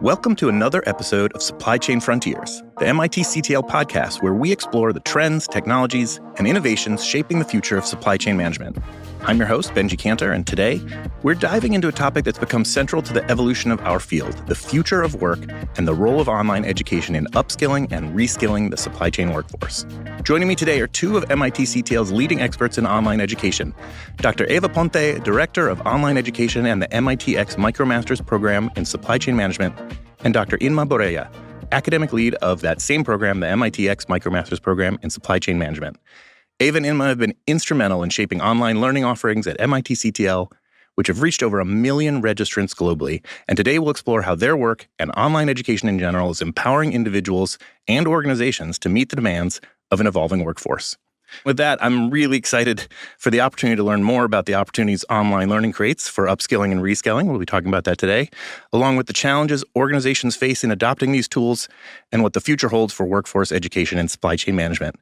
Welcome to another episode of Supply Chain Frontiers, the MIT CTL podcast where we explore the trends, technologies, and innovations shaping the future of supply chain management. I'm your host, Benji Cantor, and today we're diving into a topic that's become central to the evolution of our field, the future of work and the role of online education in upskilling and reskilling the supply chain workforce. Joining me today are two of MIT CTL's leading experts in online education, Dr. Eva Ponce, Director of Online Education and the MITx MicroMasters Program in Supply Chain Management, and Dr. Inma Borrella, Academic Lead of that same program, the MITx MicroMasters Program in Supply Chain Management. Eva and Inma have been instrumental in shaping online learning offerings at MIT CTL, which have reached over 1 million registrants globally. And today we'll explore how their work and online education in general is empowering individuals and organizations to meet the demands of an evolving workforce. With that, I'm really excited for the opportunity to learn more about the opportunities online learning creates for upskilling and reskilling. We'll be talking about that today, along with the challenges organizations face in adopting these tools and what the future holds for workforce education and supply chain management.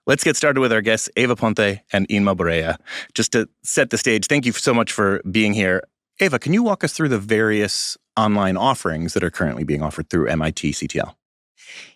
Let's get started with our guests, Eva Ponce and Inma Borrella. Just to set the stage, thank you so much for being here. Eva, can you walk us through the various online offerings that are currently being offered through MIT CTL?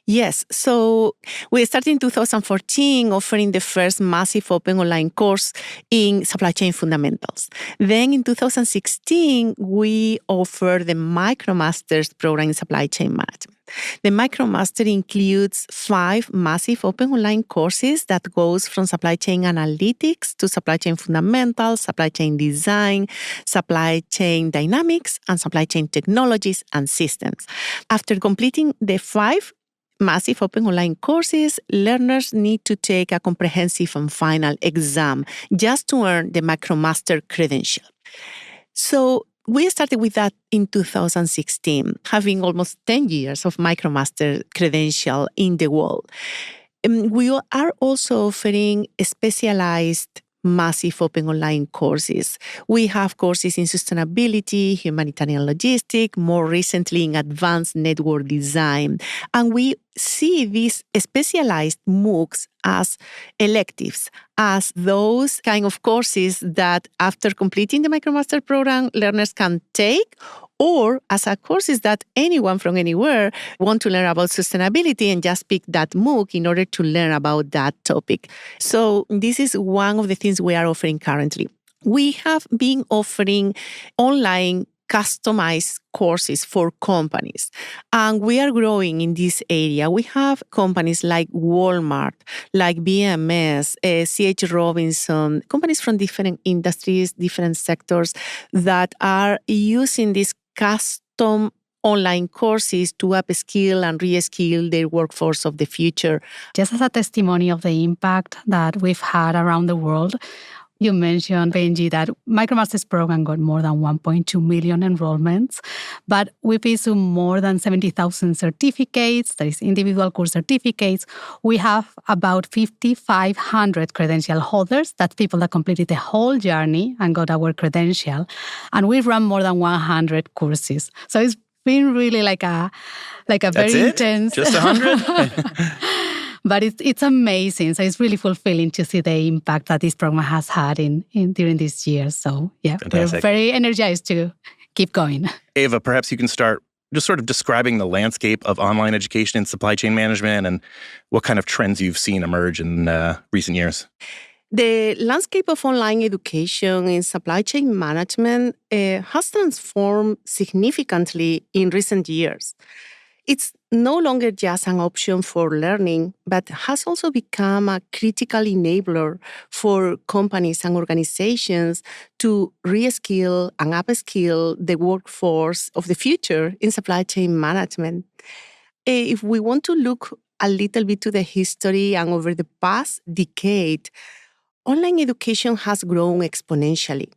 Yes. So we started in 2014 offering the first massive open online course in supply chain fundamentals. Then in 2016, we offered the MicroMasters Program in supply chain management. The MicroMaster includes 5 massive open online courses that goes from supply chain analytics to supply chain fundamentals, supply chain design, supply chain dynamics, and supply chain technologies and systems. After completing the 5 massive open online courses, learners need to take a comprehensive and final exam just to earn the MicroMaster credential. So we started with that in 2016, having almost 10 years of MicroMaster credential in the world. We are also offering specialized massive open online courses. We have courses in sustainability, humanitarian logistics, more recently in advanced network design. And we see these specialized MOOCs as electives, as those kind of courses that after completing the MicroMaster program, learners can take, or as a courses that anyone from anywhere want to learn about sustainability and just pick that MOOC in order to learn about that topic. So this is one of the things we are offering currently. We have been offering online customized courses for companies. And we are growing in this area. We have companies like Walmart, like BMS, C.H. Robinson, companies from different industries, different sectors that are using these custom online courses to upskill and reskill their workforce of the future. Just as a testimony of the impact that we've had around the world, you mentioned, Benji, that MicroMasters program got more than 1.2 million enrollments, but we've issued more than 70,000 certificates, that is individual course certificates. We have about 5,500 credential holders. That's people that completed the whole journey and got our credential. And we've run more than 100 courses. So it's been really like a very intense. Just 100? But it's amazing. So it's really fulfilling to see the impact that this program has had in during this year. So yeah, Fantastic. We're very energized to keep going. Eva, perhaps you can start just sort of describing the landscape of online education and supply chain management and what kind of trends you've seen emerge in recent years. The landscape of online education in supply chain management has transformed significantly in recent years. It's no longer just an option for learning, but has also become a critical enabler for companies and organizations to reskill and upskill the workforce of the future in supply chain management. If we want to look a little bit to the history and over the past decade, online education has grown exponentially.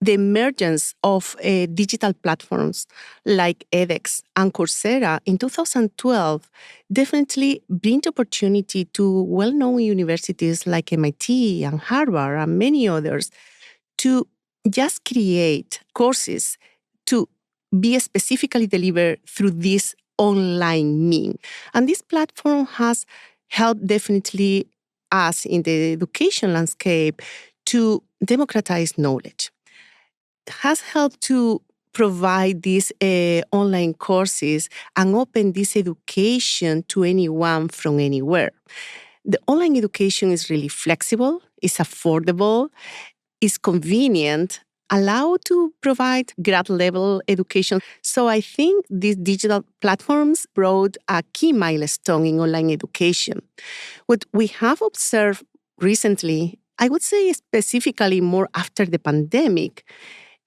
The emergence of digital platforms like edX and Coursera in 2012 definitely bring opportunity to well-known universities like MIT and Harvard and many others to just create courses to be specifically delivered through this online means. And this platform has helped definitely us in the education landscape to democratize knowledge. Has helped to provide these online courses and open this education to anyone from anywhere. The online education is really flexible, it's affordable, it's convenient, allowed to provide grad-level education. So I think these digital platforms brought a key milestone in online education. What we have observed recently, I would say specifically more after the pandemic,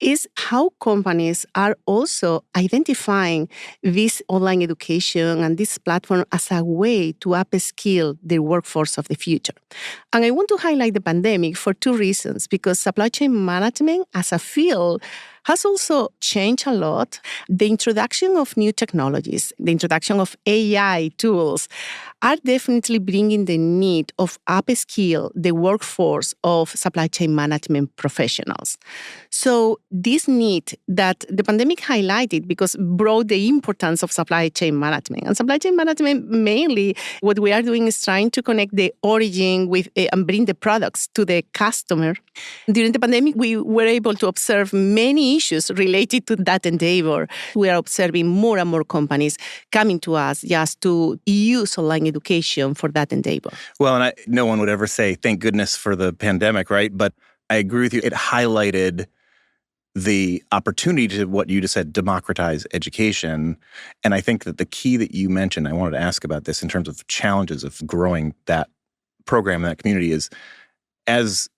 is how companies are also identifying this online education and this platform as a way to upskill their workforce of the future. And I want to highlight the pandemic for two reasons, because supply chain management as a field has also changed a lot. The introduction of new technologies, the introduction of AI tools are definitely bringing the need of upskill the workforce of supply chain management professionals. So this need that the pandemic highlighted because brought the importance of supply chain management. And supply chain management, mainly what we are doing is trying to connect the origin with and bring the products to the customer. During the pandemic, we were able to observe many issues related to that endeavor. We are observing more and more companies coming to us just to use online education for that endeavor. Well, and no one would ever say, thank goodness for the pandemic, right? But I agree with you. It highlighted the opportunity to, what you just said, democratize education. And I think that the key that you mentioned, I wanted to ask about this in terms of challenges of growing that program, that community, is as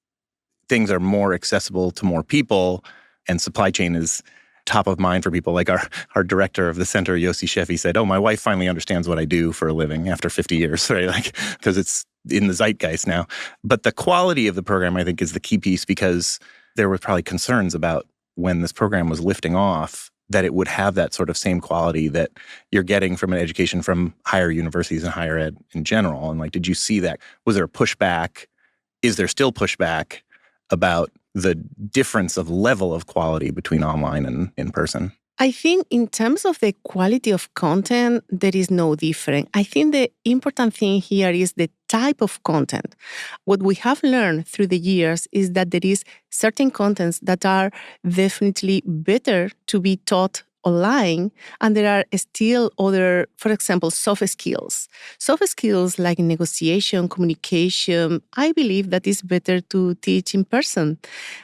things are more accessible to more people and supply chain is top of mind for people. Like our director of the center, Yossi Sheffi, said, my wife finally understands what I do for a living after 50 years, right? Like, because it's in the zeitgeist now. But the quality of the program, I think, is the key piece, because there were probably concerns about when this program was lifting off, that it would have that sort of same quality that you're getting from an education from higher universities and higher ed in general. And like, did you see that? Was there a pushback? Is there still pushback about the difference of level of quality between online and in person? I think in terms of the quality of content, there is no difference. I think the important thing here is the type of content. What we have learned through the years is that there is certain contents that are definitely better to be taught online, and there are still other, for example, soft skills. Soft skills like negotiation, communication, I believe that is better to teach in person.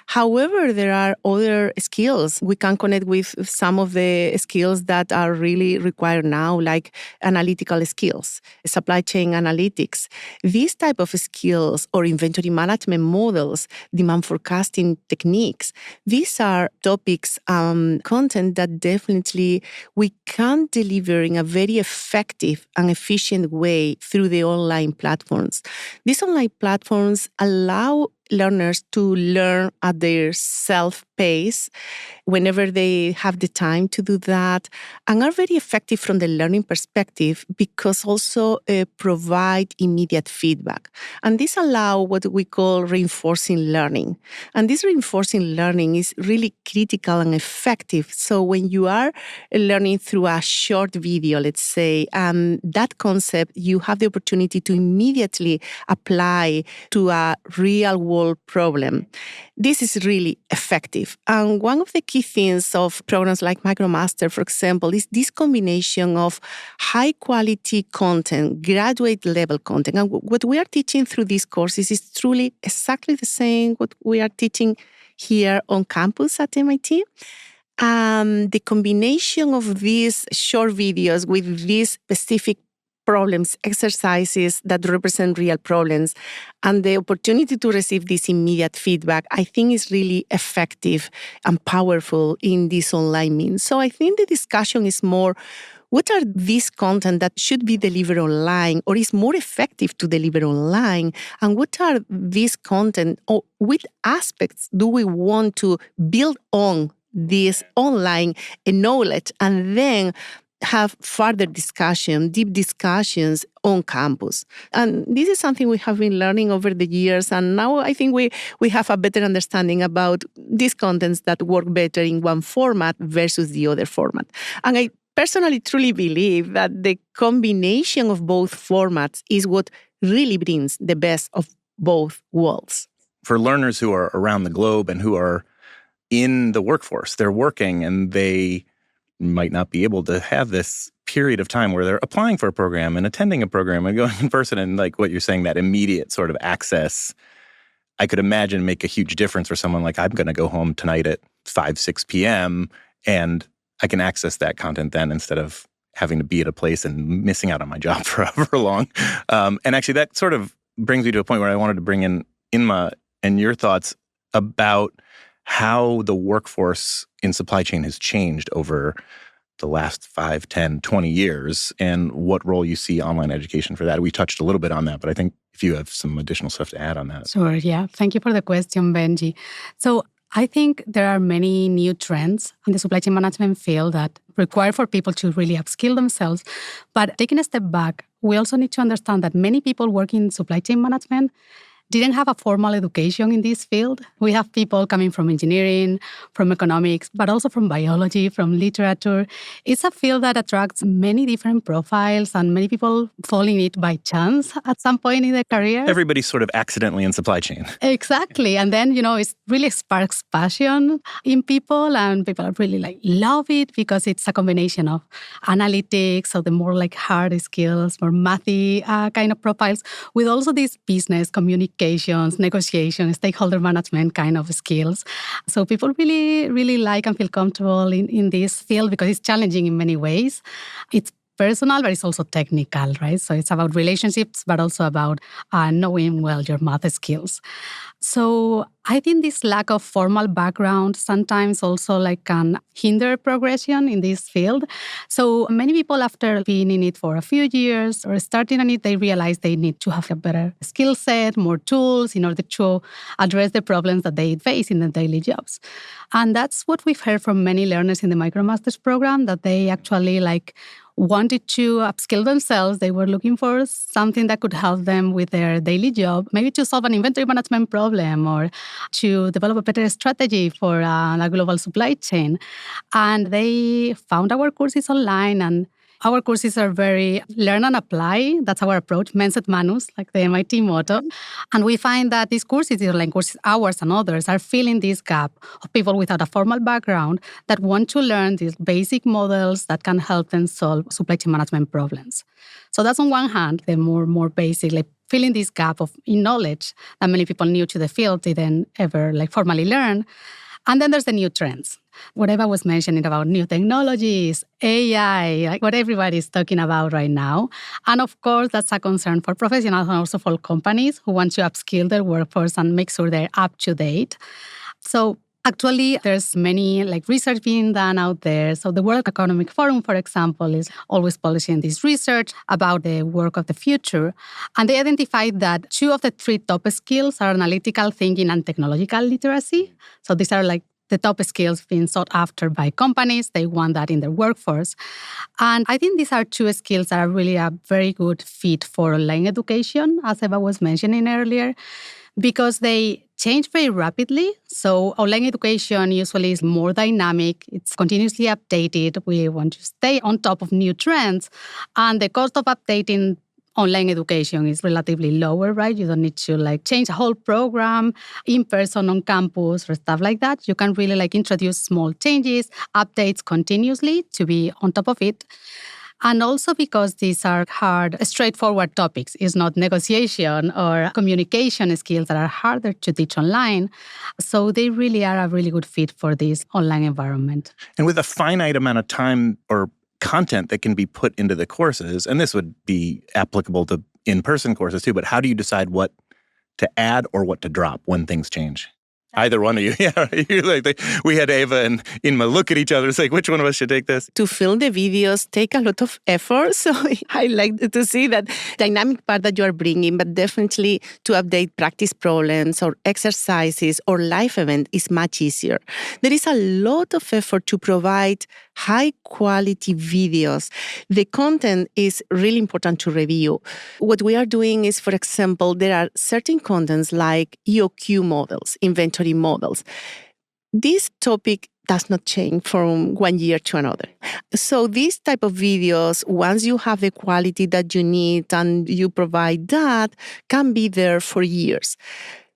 However, there are other skills. We can connect with some of the skills that are really required now, like analytical skills, supply chain analytics. These type of skills or inventory management models, demand forecasting techniques, these are topics, content that definitely we can deliver in a very effective and efficient way through the online platforms. These online platforms allow learners to learn at their self-pace whenever they have the time to do that, and are very effective from the learning perspective because also provide immediate feedback. And this allow what we call reinforcing learning. And this reinforcing learning is really critical and effective. So when you are learning through a short video, let's say, that concept, you have the opportunity to immediately apply to a real-world problem. This is really effective. And one of the key things of programs like MicroMaster, for example, is this combination of high-quality content, graduate-level content. And what we are teaching through these courses is truly exactly the same what we are teaching here on campus at MIT. The combination of these short videos with these specific problems, exercises that represent real problems, and the opportunity to receive this immediate feedback, I think is really effective and powerful in this online means. So I think the discussion is more, what are these content that should be delivered online or is more effective to deliver online? And what are these content, or which aspects do we want to build on this online knowledge and then have further discussion, deep discussions on campus. And this is something we have been learning over the years. And now I think we have a better understanding about these contents that work better in one format versus the other format. And I personally truly believe that the combination of both formats is what really brings the best of both worlds. For learners who are around the globe and who are in the workforce. They're working and they might not be able to have this period of time where they're applying for a program and attending a program and going in person, and like what you're saying, that immediate sort of access, I could imagine make a huge difference for someone like, I'm going to go home tonight at 5, 6 p.m. and I can access that content then instead of having to be at a place and missing out on my job for however long. And actually that sort of brings me to a point where I wanted to bring in Inma and your thoughts about how the workforce in supply chain has changed over the last 5, 10, 20 years, and what role you see online education for that. We touched a little bit on that, but I think if you have some additional stuff to add on that. Sure, yeah. Thank you for the question, Benji. So I think there are many new trends in the supply chain management field that require for people to really upskill themselves. But taking a step back, we also need to understand that many people working in supply chain management didn't have a formal education in this field. We have people coming from engineering, from economics, but also from biology, from literature. It's a field that attracts many different profiles, and many people fall in it by chance at some point in their career. Everybody's sort of accidentally in supply chain. Exactly. And then, it really sparks passion in people, and people really love it because it's a combination of analytics, so the more hard skills, more mathy kind of profiles, with also these business communications, negotiation, stakeholder management kind of skills. So people really, really like and feel comfortable in this field because it's challenging in many ways. It's personal, but it's also technical, right? So it's about relationships, but also about knowing well your math skills. So I think this lack of formal background sometimes also can hinder progression in this field. So many people, after being in it for a few years or starting on it, they realize they need to have a better skill set, more tools in order to address the problems that they face in their daily jobs. And that's what we've heard from many learners in the MicroMasters program, that they actually wanted to upskill themselves. They were looking for something that could help them with their daily job, maybe to solve an inventory management problem or to develop a better strategy for a global supply chain. And they found our courses online, and our courses are very learn and apply. That's our approach, mens et manus, like the MIT motto. And we find that these courses, online courses, ours and others, are filling this gap of people without a formal background that want to learn these basic models that can help them solve supply chain management problems. So that's on one hand, the more basic, filling this gap in knowledge that many people new to the field didn't ever formally learn. And then there's the new trends. What Eva was mentioning about new technologies, AI, what everybody's talking about right now. And of course, that's a concern for professionals and also for companies who want to upskill their workforce and make sure they're up to date. So actually, there's many research being done out there. So the World Economic Forum, for example, is always publishing this research about the work of the future. And they identified that 2 of the 3 top skills are analytical thinking and technological literacy. So these are the top skills being sought after by companies. They want that in their workforce. And I think these are 2 skills that are really a very good fit for online education, as Eva was mentioning earlier, because they change very rapidly. So online education usually is more dynamic. It's continuously updated. We want to stay on top of new trends. And the cost of updating online education is relatively lower, right? You don't need to change a whole program in person on campus or stuff like that. You can really introduce small changes, updates continuously to be on top of it. And also because these are hard, straightforward topics. It's not negotiation or communication skills that are harder to teach online. So they really are a really good fit for this online environment. And with a finite amount of time or content that can be put into the courses, and this would be applicable to in-person courses too, but how do you decide what to add or what to drop when things change? Either one of you. Yeah, we had Eva and Inma look at each other. It's which one of us should take this? To film the videos take a lot of effort. So I like to see that dynamic part that you are bringing, but definitely to update practice problems or exercises or live event is much easier. There is a lot of effort to provide high quality videos. The content is really important to review. What we are doing is, for example, there are certain contents like EOQ models, inventory models. This topic does not change from one year to another. So these type of videos, once you have the quality that you need and you provide that, can be there for years.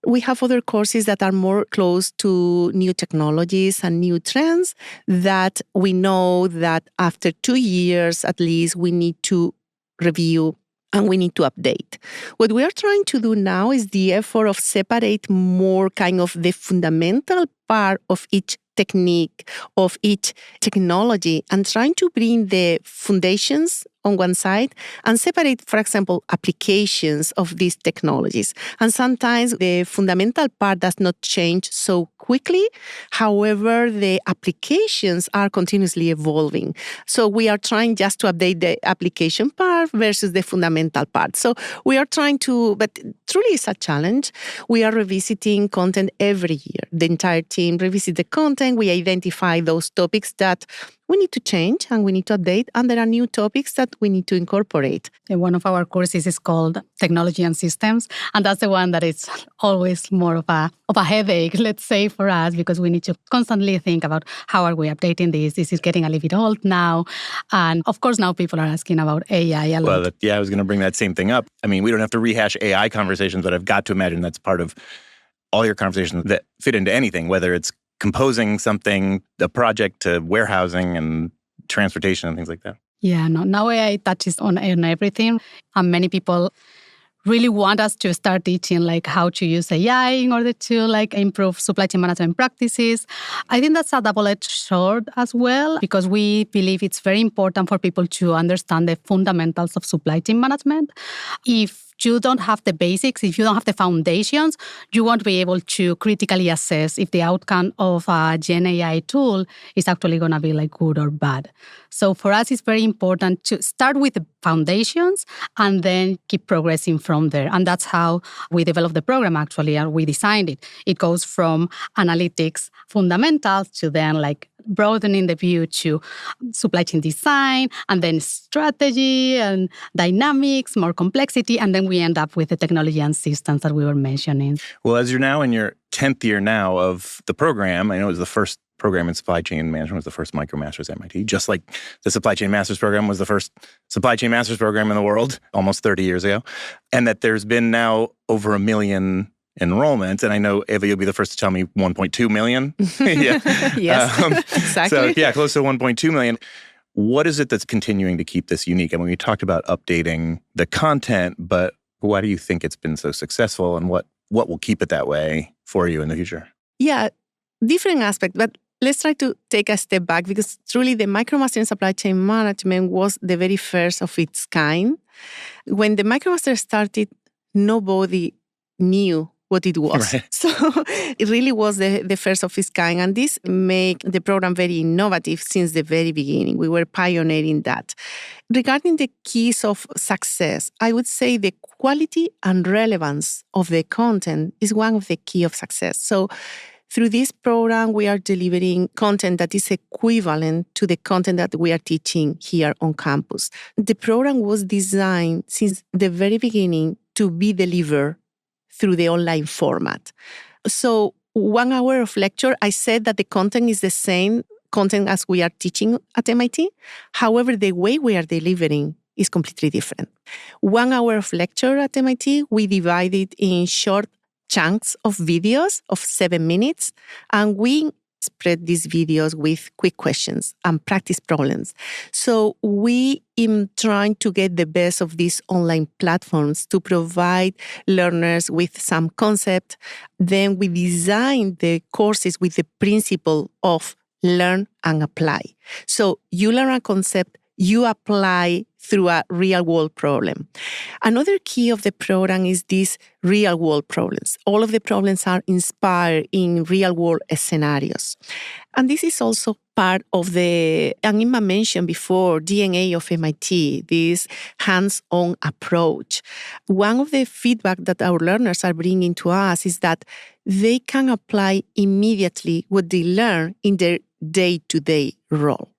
We have other courses that are more close to new technologies and new trends that we know that after 2 years at least, we need to review and we need to update. What we are trying to do now is the effort of separate more kind of the fundamental part of each technique, of each technology, and trying to bring the foundations on one side and separate, for example, applications of these technologies. And sometimes the fundamental part does not change so quickly. However, the applications are continuously evolving. So we are trying just to update the application part versus the fundamental part. So we are trying to, but truly it's a challenge. We are revisiting content every year. The entire team revisits the content. We identify those topics that we need to change and we need to update, and there are new topics that we need to incorporate. And one of our courses is called Technology and Systems, and that's the one that is always more of a headache, let's say, for us, because we need to constantly think about how are we updating this. This is getting a little bit old now, and of course now people are asking about AI a lot. Well, I was going to bring that same thing up. I mean, we don't have to rehash AI conversations, but I've got to imagine that's part of all your conversations that fit into anything, whether it's composing something, a project, to warehousing and transportation and things like that. Yeah, no, now AI touches on everything. And many people really want us to start teaching like how to use AI in order to like improve supply chain management practices. I think that's a double-edged sword as well, because we believe it's very important for people to understand the fundamentals of supply chain management. If you don't have the basics, if you don't have the foundations, you won't be able to critically assess if the outcome of a Gen AI tool is actually going to be like good or bad. So for us, it's very important to start with the foundations and then keep progressing from there. And that's how we developed the program, actually, and we designed it. It goes from analytics fundamentals to then like broadening the view to supply chain design, and then strategy and dynamics, more complexity, and then we end up with the technology and systems that we were mentioning. Well, as you're now in your 10th year now of the program, I know it was the first program in supply chain management, was the first MicroMasters at MIT, just like the Supply Chain Masters Program was the first Supply Chain Masters Program in the world almost 30 years ago, and that there's been now over 1 million enrollment. And I know, Eva, you'll be the first to tell me 1.2 million. Yeah. Yes, exactly. So close to 1.2 million. What is it that's continuing to keep this unique? I mean, we talked about updating the content, but why do you think it's been so successful, and what will keep it that way for you in the future? Yeah, different aspect, but let's try to take a step back, because truly the MicroMaster in Supply Chain Management was the very first of its kind. When the MicroMaster started, nobody knew what it was. Right. So it really was the first of its kind. And this made the program very innovative since the very beginning. We were pioneering that. Regarding the keys of success, I would say the quality and relevance of the content is one of the key of success. So through this program, we are delivering content that is equivalent to the content that we are teaching here on campus. The program was designed since the very beginning to be delivered through the online format. So 1 hour of lecture, I said that the content is the same content as we are teaching at MIT. However, the way we are delivering is completely different. 1 hour of lecture at MIT, we divide it in short chunks of videos of 7 minutes, and we spread these videos with quick questions and practice problems. So we are trying to get the best of these online platforms to provide learners with some concept. Then we design the courses with the principle of learn and apply. So you learn a concept, you apply through a real-world problem. Another key of the program is these real-world problems. All of the problems are inspired in real-world scenarios. And this is also part of the, and Inma mentioned before, DNA of MIT, this hands-on approach. One of the feedback that our learners are bringing to us is that they can apply immediately what they learn in their day-to-day role.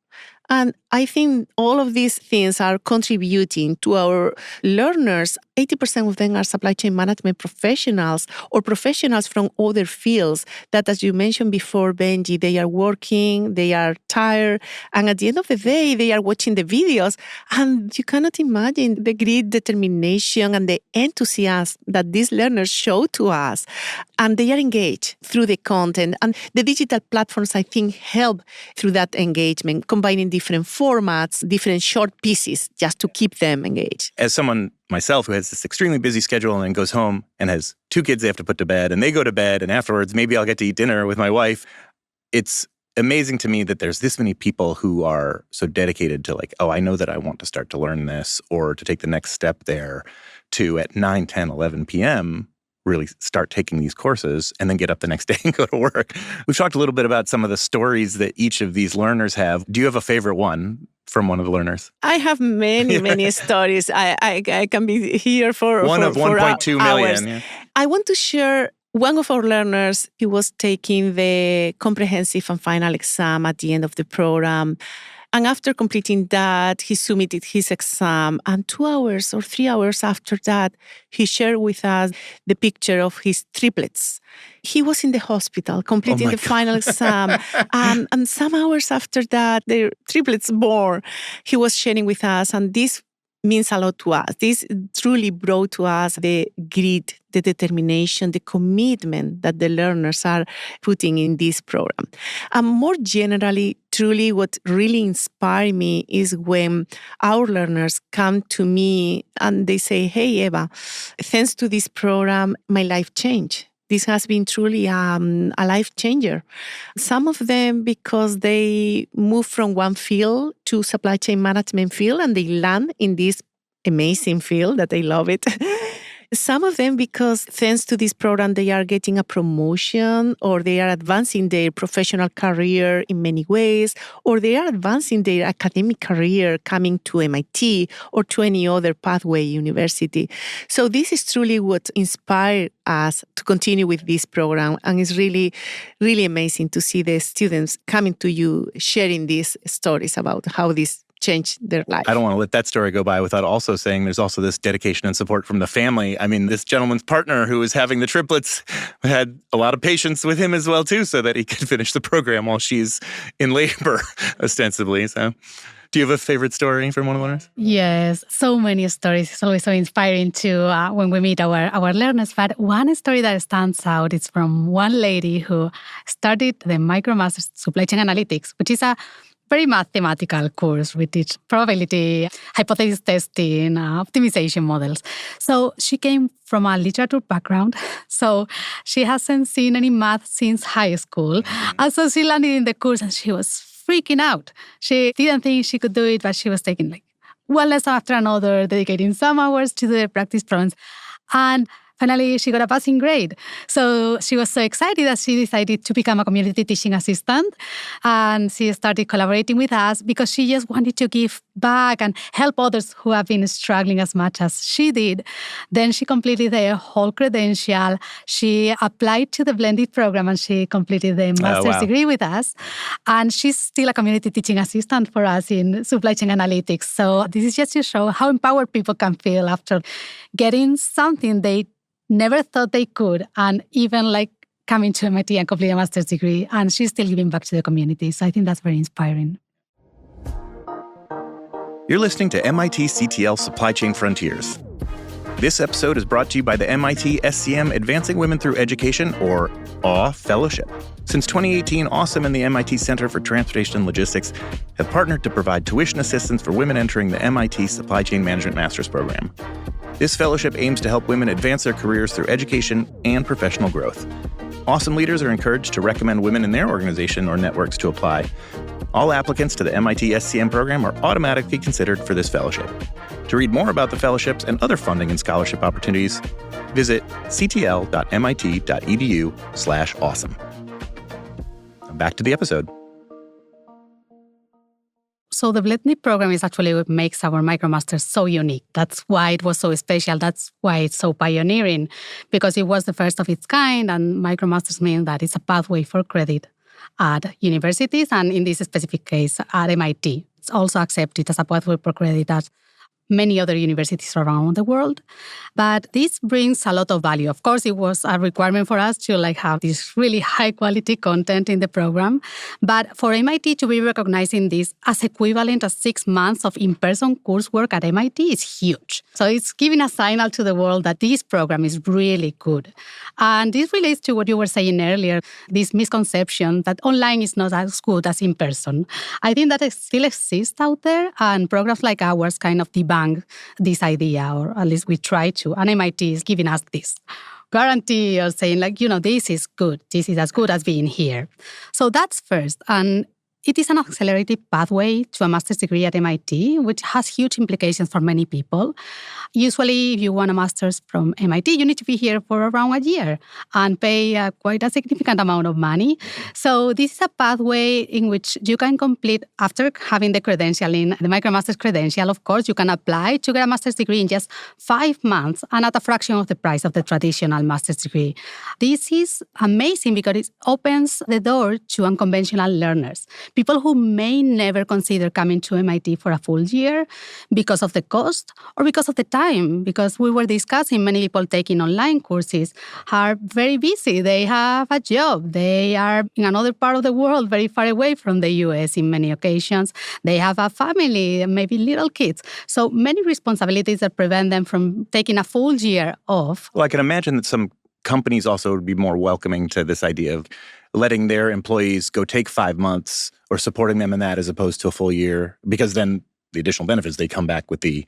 And I think all of these things are contributing to our learners. 80% of them are supply chain management professionals or professionals from other fields that, as you mentioned before, Benji, they are working, they are tired, and at the end of the day, they are watching the videos, and you cannot imagine the great determination and the enthusiasm that these learners show to us. And they are engaged through the content. And the digital platforms, I think, help through that engagement, combining different formats, different short pieces, just to keep them engaged. As someone myself who has this extremely busy schedule and then goes home and has 2 kids they have to put to bed, and they go to bed, and afterwards maybe I'll get to eat dinner with my wife, it's amazing to me that there's this many people who are so dedicated to like, oh, I know that I want to start to learn this or to take the next step there, to at 9, 10, 11 p.m., really start taking these courses and then get up the next day and go to work. We've talked a little bit about some of the stories that each of these learners have. Do you have a favorite one from one of the learners? I have many stories. I can be here for one of 1.2 million. Yeah. I want to share one of our learners. He was taking the comprehensive and final exam at the end of the program. And after completing that, he submitted his exam. And 2 hours or 3 hours after that, he shared with us the picture of his triplets. He was in the hospital completing the final exam. And some hours after that, their triplets born. He was sharing with us. And this means a lot to us. This truly brought to us the grit, the determination, the commitment that the learners are putting in this program. And more generally, truly what really inspired me is when our learners come to me and they say, hey, Eva, thanks to this program, my life changed. This has been truly a life changer. Some of them because they move from one field to supply chain management field and they land in this amazing field that they love it. Some of them because thanks to this program, they are getting a promotion or they are advancing their professional career in many ways, or they are advancing their academic career coming to MIT or to any other pathway university. So this is truly what inspired us to continue with this program. And it's really, really amazing to see the students coming to you, sharing these stories about how this changed their life. I don't want to let that story go by without also saying there's also this dedication and support from the family. I mean, this gentleman's partner who was having the triplets had a lot of patience with him as well, too, so that he could finish the program while she's in labor, ostensibly. So do you have a favorite story from one of the learners? Yes, so many stories. It's always so inspiring to when we meet our learners. But one story that stands out is from one lady who started the MicroMasters Supply Chain Analytics, which is a very mathematical course. We teach probability, hypothesis testing, optimization models. So she came from a literature background. So she hasn't seen any math since high school. And so she landed in the course and she was freaking out. She didn't think she could do it, but she was taking like one lesson after another, dedicating some hours to the practice problems. And finally, she got a passing grade. So she was so excited that she decided to become a community teaching assistant. And she started collaborating with us because she just wanted to give back and help others who have been struggling as much as she did. Then she completed the whole credential. She applied to the blended program and she completed the master's degree with us. And she's still a community teaching assistant for us in supply chain analytics. So this is just to show how empowered people can feel after getting something they never thought they could, and even like coming to MIT and completing a master's degree, and she's still giving back to the community. So I think that's very inspiring. You're listening to MIT CTL Supply Chain Frontiers. This episode is brought to you by the MIT SCM Advancing Women Through Education, or AWE Fellowship. Since 2018, AWESOME and the MIT Center for Transportation and Logistics have partnered to provide tuition assistance for women entering the MIT Supply Chain Management Master's Program. This fellowship aims to help women advance their careers through education and professional growth. AWESOME leaders are encouraged to recommend women in their organization or networks to apply. All applicants to the MIT SCM program are automatically considered for this fellowship. To read more about the fellowships and other funding and scholarship opportunities, visit ctl.mit.edu/awesome. Back to the episode. So the blended program is actually what makes our MicroMasters so unique. That's why it was so special. That's why it's so pioneering, because it was the first of its kind, and MicroMasters means that it's a pathway for credit at universities, and in this specific case, at MIT. it's also accepted as a pathway for credit as many other universities around the world. But this brings a lot of value. Of course, it was a requirement for us to have this really high quality content in the program. But for MIT to be recognizing this as equivalent as 6 months of in-person coursework at MIT is huge. So it's giving a signal to the world that this program is really good. And this relates to what you were saying earlier, this misconception that online is not as good as in person. I think that it still exists out there, and programs like ours kind of debunk this idea, or at least we try to. And MIT is giving us this guarantee of saying, this is good. This is as good as being here. So that's first. And it is an accelerated pathway to a master's degree at MIT, which has huge implications for many people. Usually, if you want a master's from MIT, you need to be here for around a year and pay quite a significant amount of money. So this is a pathway in which you can complete after having the credentialing, the MicroMasters credential. Of course, you can apply to get a master's degree in just 5 months and at a fraction of the price of the traditional master's degree. This is amazing because it opens the door to unconventional learners. People who may never consider coming to MIT for a full year because of the cost or because of the time. Because we were discussing, many people taking online courses are very busy. They have a job. They are in another part of the world, very far away from the US in many occasions. They have a family, maybe little kids. So many responsibilities that prevent them from taking a full year off. Well, I can imagine that some companies also would be more welcoming to this idea of letting their employees go take 5 months or supporting them in that as opposed to a full year, because then the additional benefits, they come back with the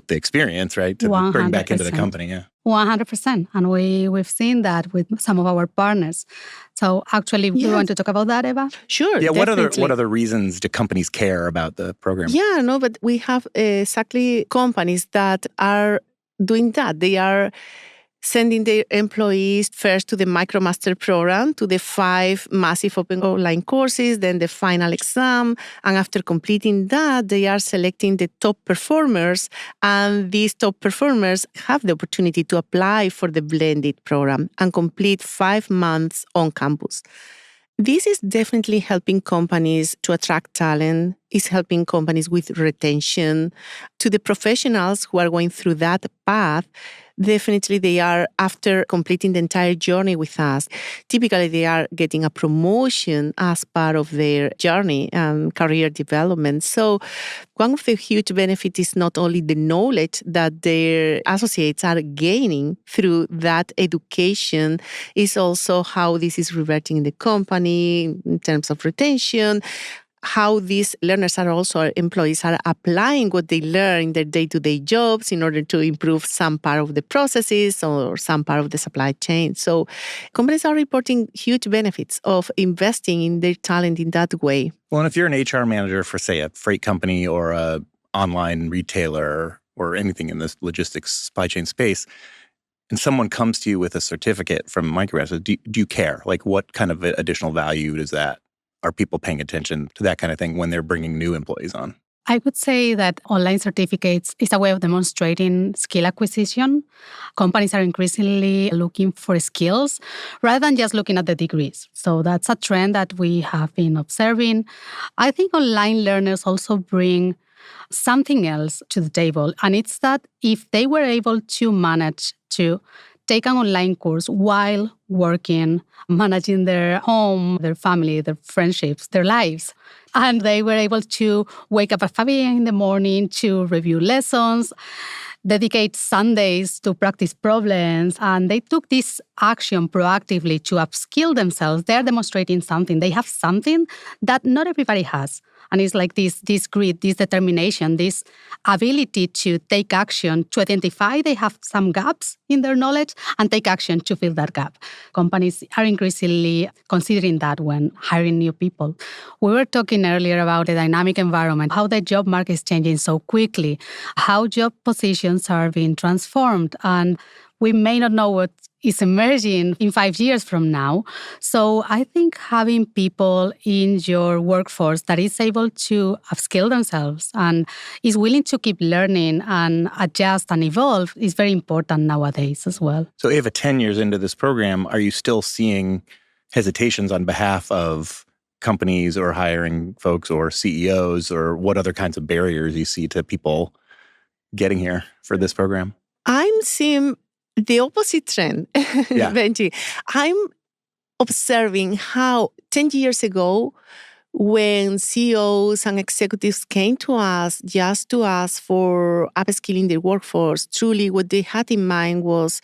experience, right? To 100%. Bring back into the company, yeah. 100%. And we've seen that with some of our partners. So actually, you want to talk about that, Eva? Sure, yeah, definitely. what other reasons do companies care about the program? Yeah, no, but we have exactly companies that are doing that. They are sending their employees first to the MicroMaster program, to the 5 massive open online courses, then the final exam. And after completing that, they are selecting the top performers. And these top performers have the opportunity to apply for the blended program and complete 5 months on campus. This is definitely helping companies to attract talent, is helping companies with retention. To the professionals who are going through that path, definitely they are, after completing the entire journey with us, typically they are getting a promotion as part of their journey and career development. So one of the huge benefits is not only the knowledge that their associates are gaining through that education, is also how this is reverting in the company in terms of retention, how these learners are also, employees are applying what they learn in their day-to-day jobs in order to improve some part of the processes or some part of the supply chain. So companies are reporting huge benefits of investing in their talent in that way. Well, and if you're an HR manager for, say, a freight company or a online retailer or anything in this logistics supply chain space, and someone comes to you with a certificate from MicroMasters, do you care? What kind of additional value does that? Are people paying attention to that kind of thing when they're bringing new employees on? I would say that online certificates is a way of demonstrating skill acquisition. Companies are increasingly looking for skills rather than just looking at the degrees. So that's a trend that we have been observing. I think online learners also bring something else to the table. And it's that if they were able to manage to take an online course while working, managing their home, their family, their friendships, their lives. And they were able to wake up at 5 a.m. in the morning to review lessons, dedicate Sundays to practice problems, and they took this action proactively to upskill themselves. They're demonstrating something. They have something that not everybody has. And it's like this grit, this determination, this ability to take action, to identify they have some gaps in their knowledge and take action to fill that gap. Companies are increasingly considering that when hiring new people. We were talking earlier about the dynamic environment, how the job market is changing so quickly, how job positions are being transformed, and we may not know what is emerging in 5 years from now. So I think having people in your workforce that is able to upskill themselves and is willing to keep learning and adjust and evolve is very important nowadays as well. So Eva, 10 years into this program, are you still seeing hesitations on behalf of companies or hiring folks or CEOs, or what other kinds of barriers you see to people getting here for this program? I'm seeing the opposite trend, Yeah. Benji. I'm observing how 10 years ago, when CEOs and executives came to us just to ask for upskilling their workforce, truly what they had in mind was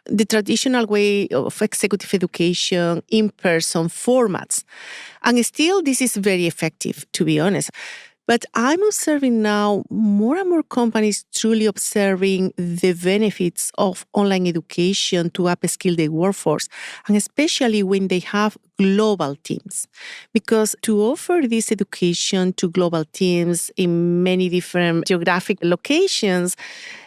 the traditional way of executive education, in-person formats. And still, this is very effective, to be honest. But I'm observing now more and more companies truly observing the benefits of online education to upskill their workforce, and especially when they have global teams. Because to offer this education to global teams in many different geographic locations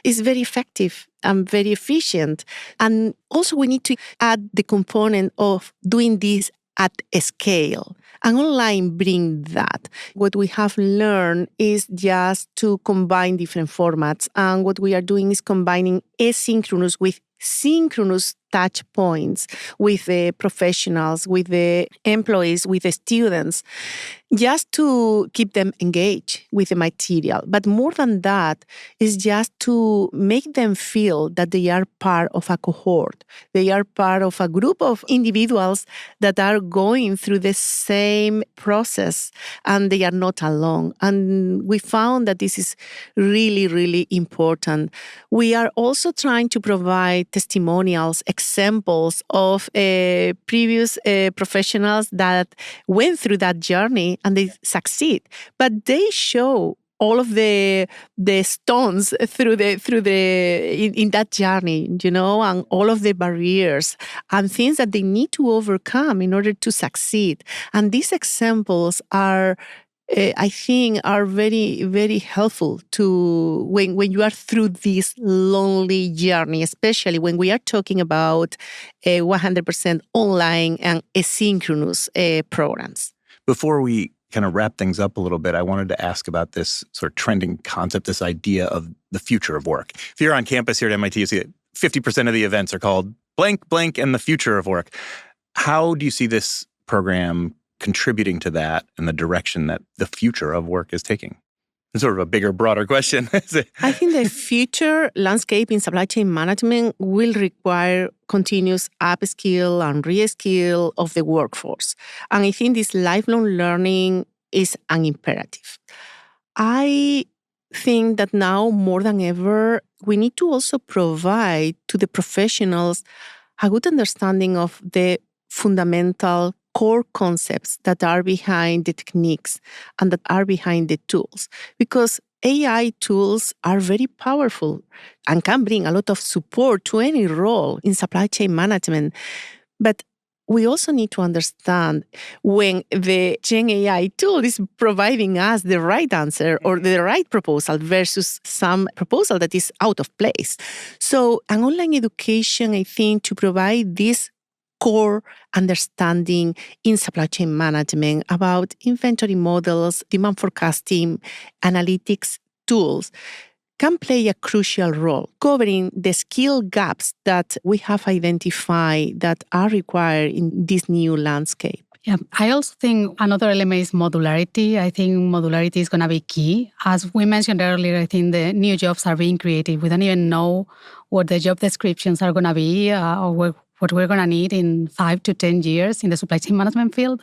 is very effective and very efficient. And also we need to add the component of doing this at a scale. And online bring that. What we have learned is just to combine different formats. And what we are doing is combining asynchronous with synchronous touch points with the professionals, with the employees, with the students, just to keep them engaged with the material. But more than that, is just to make them feel that they are part of a cohort. They are part of a group of individuals that are going through the same process, and they are not alone. And we found that this is really, really important. We are also trying to provide testimonials, examples of previous professionals that went through that journey and they succeed. But they show all of the stones through in that journey, and all of the barriers and things that they need to overcome in order to succeed. And these examples are, I think, are very, very helpful to when you are through this lonely journey, especially when we are talking about 100% online and asynchronous programs. Before we kind of wrap things up a little bit, I wanted to ask about this sort of trending concept, this idea of the future of work. If you're on campus here at MIT, you see that 50% of the events are called blank, blank, and the future of work. How do you see this program contributing to that and the direction that the future of work is taking? It's sort of a bigger, broader question. I think the future landscape in supply chain management will require continuous upskill and reskill of the workforce. And I think this lifelong learning is an imperative. I think that now more than ever, we need to also provide to the professionals a good understanding of the fundamental core concepts that are behind the techniques and that are behind the tools. Because AI tools are very powerful and can bring a lot of support to any role in supply chain management. But we also need to understand when the Gen AI tool is providing us the right answer or the right proposal versus some proposal that is out of place. So an online education, I think, to provide this core understanding in supply chain management about inventory models, demand forecasting, analytics tools can play a crucial role covering the skill gaps that we have identified that are required in this new landscape. Yeah, I also think another element is modularity. I think modularity is going to be key. As we mentioned earlier, I think the new jobs are being created. We don't even know what the job descriptions are going to be or what we're going to need in 5 to 10 years in the supply chain management field.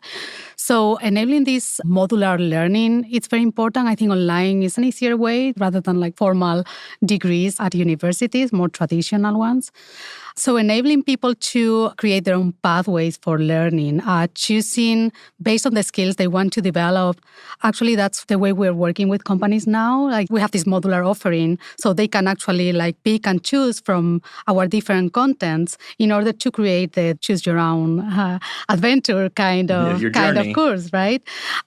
So enabling this modular learning, it's very important. I think online is an easier way rather than like formal degrees at universities, more traditional ones. So enabling people to create their own pathways for learning, choosing based on the skills they want to develop. Actually, that's the way we're working with companies now. Like we have this modular offering, so they can actually like pick and choose from our different contents in order to create the choose your own adventure kind of course, right?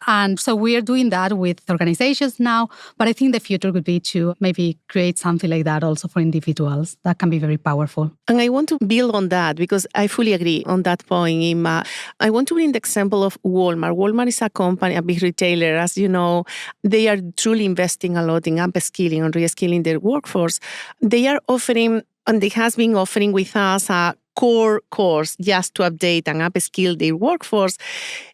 And so we are doing that with organizations now. But I think the future would be to maybe create something like that also for individuals. That can be very powerful. And I want to build on that because I fully agree on that point, Inma. I want to bring the example of Walmart. Walmart is a company, a big retailer. As you know, they are truly investing a lot in upskilling and reskilling their workforce. They are offering, and they has been offering with us a core course just to update and upskill their workforce,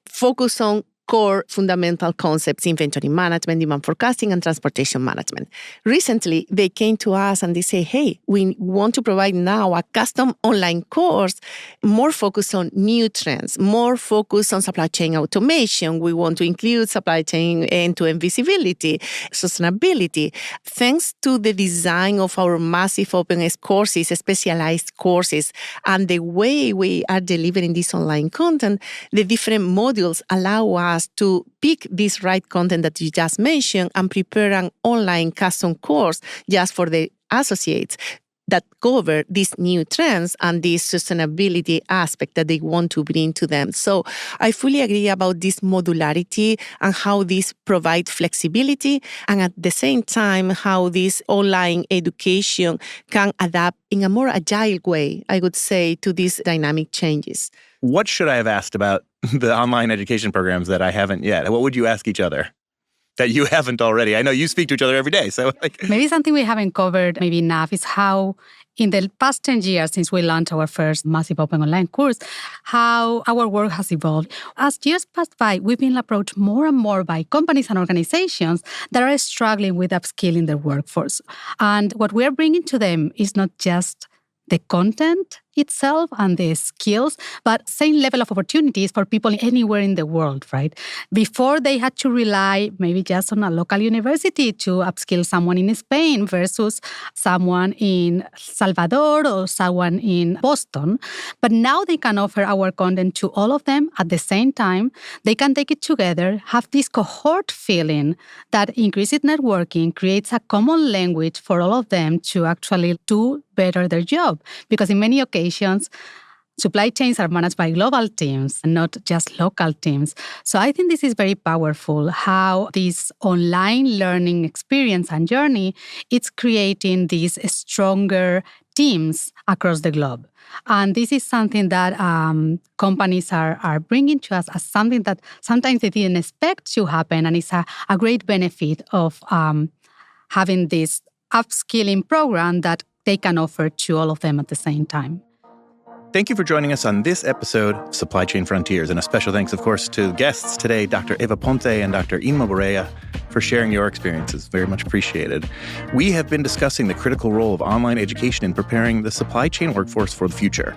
focus on core fundamental concepts: inventory management, demand forecasting, and transportation management. Recently, they came to us and they say, hey, we want to provide now a custom online course more focused on new trends, more focused on supply chain automation. We want to include supply chain end-to-end visibility, sustainability. Thanks to the design of our massive open courses, specialized courses, and the way we are delivering this online content, the different modules allow us to pick this right content that you just mentioned and prepare an online custom course just for the associates that cover these new trends and this sustainability aspect that they want to bring to them. So I fully agree about this modularity and how this provides flexibility, and at the same time, how this online education can adapt in a more agile way, I would say, to these dynamic changes. What should I have asked about the online education programs that I haven't yet? What would you ask each other that you haven't already? I know you speak to each other every day. So maybe something we haven't covered maybe enough is how in the past 10 years since we launched our first massive open online course, how our work has evolved. As years passed by, we've been approached more and more by companies and organizations that are struggling with upskilling their workforce. And what we're bringing to them is not just the content itself and the skills, but same level of opportunities for people anywhere in the world, right? Before they had to rely maybe just on a local university to upskill someone in Spain versus someone in Salvador or someone in Boston. But now they can offer our content to all of them at the same time. They can take it together, have this cohort feeling that increases networking, creates a common language for all of them to actually do better their job. Because in many occasions, supply chains are managed by global teams and not just local teams. So I think this is very powerful, how this online learning experience and journey, it's creating these stronger teams across the globe. And this is something that companies are bringing to us as something that sometimes they didn't expect to happen. And it's a great benefit of having this upskilling program that they can offer to all of them at the same time. Thank you for joining us on this episode of Supply Chain Frontiers. And a special thanks, of course, to guests today, Dr. Eva Ponce and Dr. Inma Borrella, for sharing your experiences. Very much appreciated. We have been discussing the critical role of online education in preparing the supply chain workforce for the future.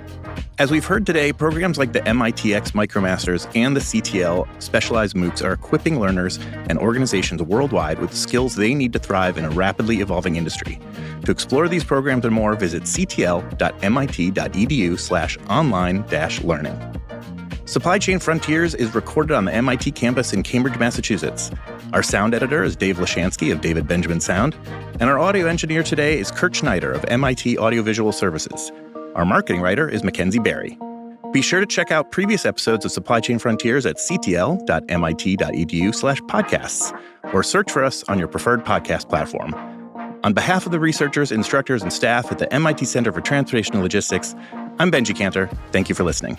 As we've heard today, programs like the MITx MicroMasters and the CTL specialized MOOCs are equipping learners and organizations worldwide with skills they need to thrive in a rapidly evolving industry. To explore these programs and more, visit ctl.mit.edu/online-learning. Supply Chain Frontiers is recorded on the MIT campus in Cambridge, Massachusetts. Our sound editor is Dave Lashansky of David Benjamin Sound, and our audio engineer today is Kurt Schneider of MIT Audiovisual Services. Our marketing writer is Mackenzie Barry. Be sure to check out previous episodes of Supply Chain Frontiers at ctl.mit.edu/podcasts, or search for us on your preferred podcast platform. On behalf of the researchers, instructors, and staff at the MIT Center for Transportation and Logistics, I'm Benji Cantor. Thank you for listening.